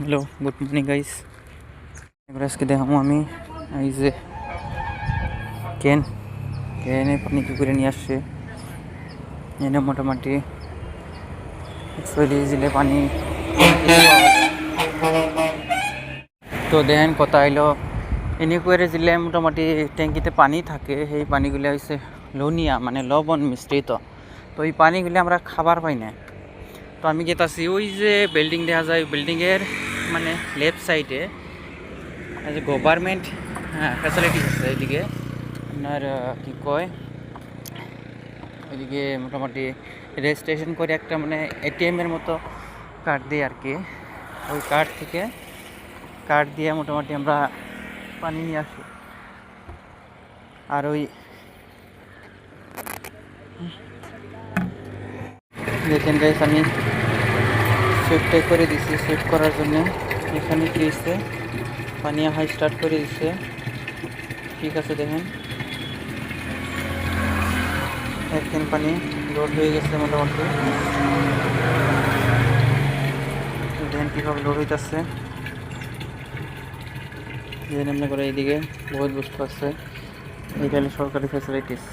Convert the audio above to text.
Hello, good morning guys. এবার আজকে দেখাবো আমি এই যে ক্যানে পানি কি করে নিয়ে আসছে। এনে মোটামুটি 140 দিলে পানি তো দেখেন কথা হইলো এনে করে দিলে মোটামুটি ট্যাঙ্কিতে পানি থাকে। সেই পানিগুলো হচ্ছে লুনিয়া মানে লবণ মিশ্রিত। তো এই পানিগুলো আমরা খাবার পাই না। তো আমি যেতেছি ওই যে বিল্ডিং দেখা যায়, বিল্ডিংয়ের মানে লেফট সাইডে যে গভর্নমেন্ট ফ্যাসিলিটিস আছে। এদিকে আপনার কী কয়, ওইদিকে মোটামুটি রেজিস্ট্রেশন করে একটা মানে এটিএমের মতো কার্ড দিয়ে আর কি। ওই কার্ড দিয়ে মোটামুটি আমরা পানি নিয়ে আসি। আর ওই দেখেন গাইস, আমি সুইপটাই করে দিছি। সুইপ করার জন্য এখানে কি দিচ্ছে, পানি হাই স্টার্ট করে দিচ্ছে। ঠিক আছে, দেখেন একদিন পানি লোড হয়ে গেছে মোটামুটি। দেখেন কীভাবে লোড হইতেছে। দেখেন এমনি করে এইদিকে বহুত বস্তু আছে। এইটা হলো সরকারি ফ্যাসিলিটিস।